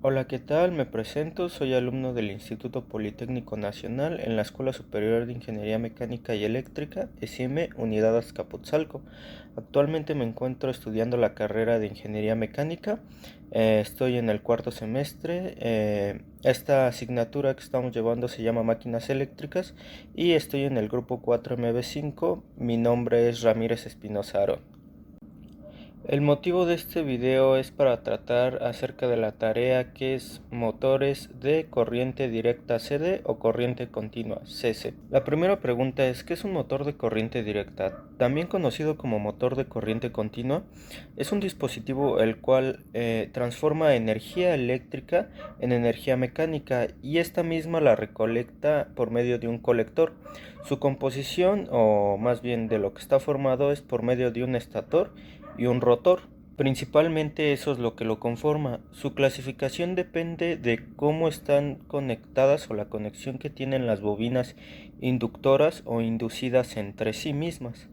Hola, ¿qué tal? Me presento, soy alumno del Instituto Politécnico Nacional en la Escuela Superior de Ingeniería Mecánica y Eléctrica, ESIME, Unidad Azcapotzalco. Actualmente me encuentro estudiando la carrera de Ingeniería Mecánica, estoy en el cuarto semestre. Esta asignatura que estamos llevando se llama Máquinas Eléctricas y estoy en el grupo 4MB5. Mi nombre es Ramírez Espinosa Aarón. El motivo de este video es para tratar acerca de la tarea que es motores de corriente directa CD o corriente continua CC. La primera pregunta es: ¿qué es un motor de corriente directa? También conocido como motor de corriente continua, es un dispositivo el cual transforma energía eléctrica en energía mecánica y esta misma la recolecta por medio de un colector. Su composición, o más bien de lo que está formado, es por medio de un estator y un rotor. Principalmente eso es lo que lo conforma. Su clasificación depende de cómo están conectadas o la conexión que tienen las bobinas inductoras o inducidas entre sí mismas.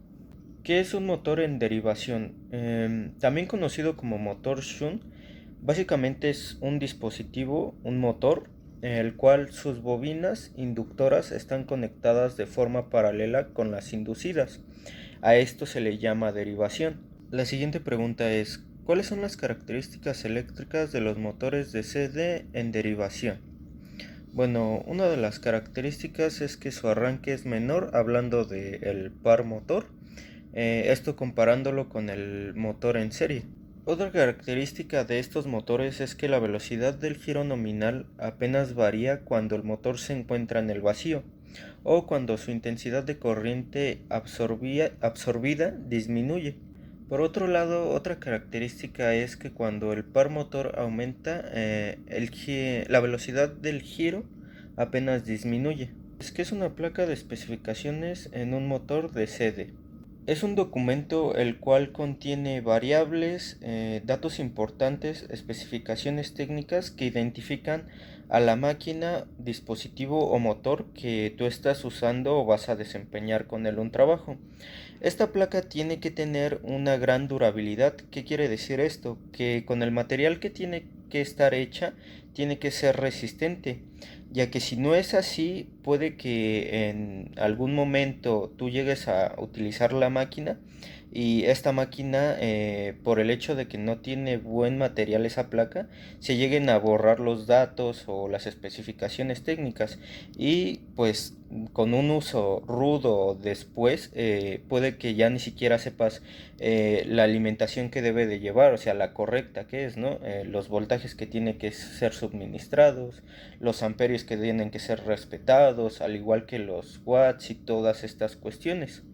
¿Qué es un motor en derivación? También conocido como motor shunt, básicamente es un dispositivo, un motor, el cual sus bobinas inductoras están conectadas de forma paralela con las inducidas. A esto se le llama derivación. La siguiente pregunta es: ¿cuáles son las características eléctricas de los motores de CD en derivación? Bueno, una de las características es que su arranque es menor, hablando del par motor, esto comparándolo con el motor en serie. Otra característica de estos motores es que la velocidad del giro nominal apenas varía cuando el motor se encuentra en el vacío o cuando su intensidad de corriente absorbida disminuye. Por otro lado, otra característica es que cuando el par motor aumenta, la velocidad del giro apenas disminuye. Es que es una placa de especificaciones en un motor de CD. Es un documento el cual contiene variables, datos importantes, especificaciones técnicas que identifican a la máquina, dispositivo o motor que tú estás usando o vas a desempeñar con él un trabajo. Esta placa tiene que tener una gran durabilidad. ¿Qué quiere decir esto? Que con el material que tiene que estar hecha, tiene que ser resistente, ya que si no es así, puede que en algún momento tú llegues a utilizar la máquina y esta máquina, por el hecho de que no tiene buen material esa placa, se lleguen a borrar los datos o las especificaciones técnicas y pues con un uso rudo después, puede que ya ni siquiera sepas la alimentación que debe de llevar, o sea, la correcta que es, ¿no? Los voltajes que tienen que ser suministrados, los amperios que tienen que ser respetados, al igual que los watts y todas estas cuestiones.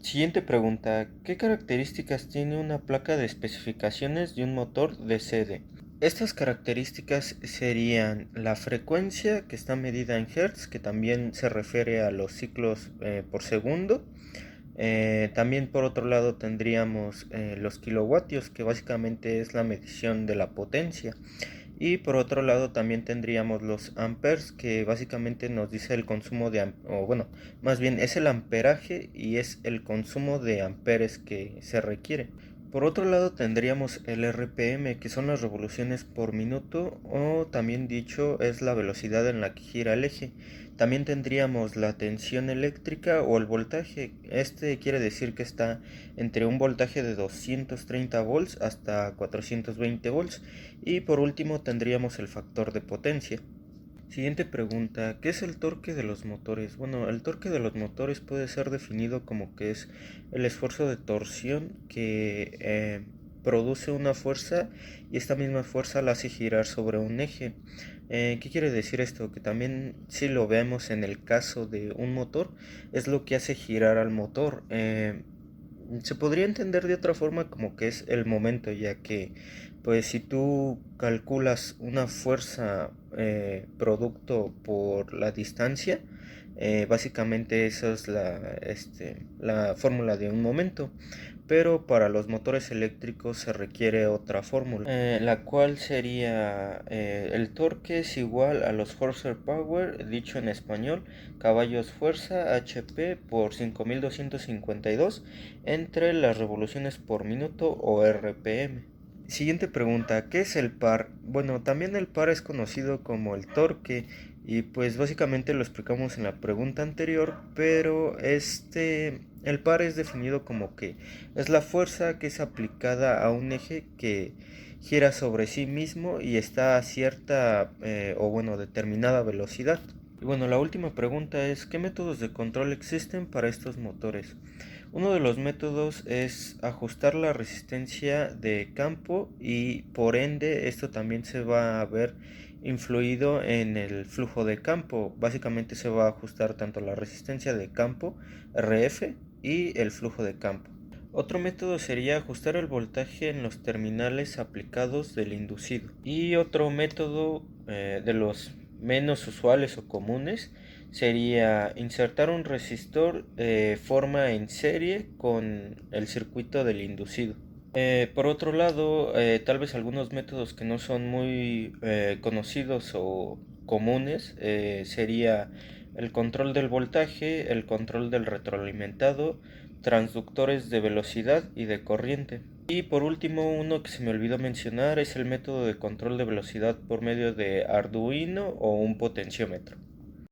Siguiente pregunta: ¿qué características tiene una placa de especificaciones de un motor de CD? Estas características serían la frecuencia, que está medida en Hertz, que también se refiere a los ciclos por segundo. También por otro lado tendríamos los kilovatios, que básicamente es la medición de la potencia. Y por otro lado también tendríamos los amperes, que básicamente nos dice el consumo o bueno, más bien es el amperaje y es el consumo de amperes que se requiere. Por otro lado tendríamos el RPM, que son las revoluciones por minuto, o también dicho es la velocidad en la que gira el eje. También tendríamos la tensión eléctrica o el voltaje. Este quiere decir que está entre un voltaje de 230 volts hasta 420 volts. Y por último tendríamos el factor de potencia. Siguiente pregunta: ¿qué es el torque de los motores? Bueno, el torque de los motores puede ser definido como que es el esfuerzo de torsión que produce una fuerza y esta misma fuerza la hace girar sobre un eje. ¿Qué quiere decir esto? Que también si lo vemos en el caso de un motor, es lo que hace girar al motor. Se podría entender de otra forma como que es el momento, ya que pues si tú calculas una fuerza producto por la distancia, básicamente esa es la fórmula de un momento. Pero para los motores eléctricos se requiere otra fórmula, la cual sería el torque es igual a los horsepower, dicho en español, caballos fuerza, HP por 5252 entre las revoluciones por minuto o RPM. Siguiente pregunta, ¿qué es el par? Bueno, también el par es conocido como el torque y pues básicamente lo explicamos en la pregunta anterior, pero el par es definido como que es la fuerza que es aplicada a un eje que gira sobre sí mismo y está a cierta o bueno, determinada velocidad. Y bueno, la última pregunta es, ¿qué métodos de control existen para estos motores? Uno de los métodos es ajustar la resistencia de campo y por ende esto también se va a ver influido en el flujo de campo. Básicamente se va a ajustar tanto la resistencia de campo RF y el flujo de campo. Otro método sería ajustar el voltaje en los terminales aplicados del inducido. Y otro método de los menos usuales o comunes sería insertar un resistor forma en serie con el circuito del inducido. Por otro lado, tal vez algunos métodos que no son muy conocidos o comunes sería el control del voltaje, el control del retroalimentado, transductores de velocidad y de corriente. Y por último, uno que se me olvidó mencionar es el método de control de velocidad por medio de Arduino o un potenciómetro.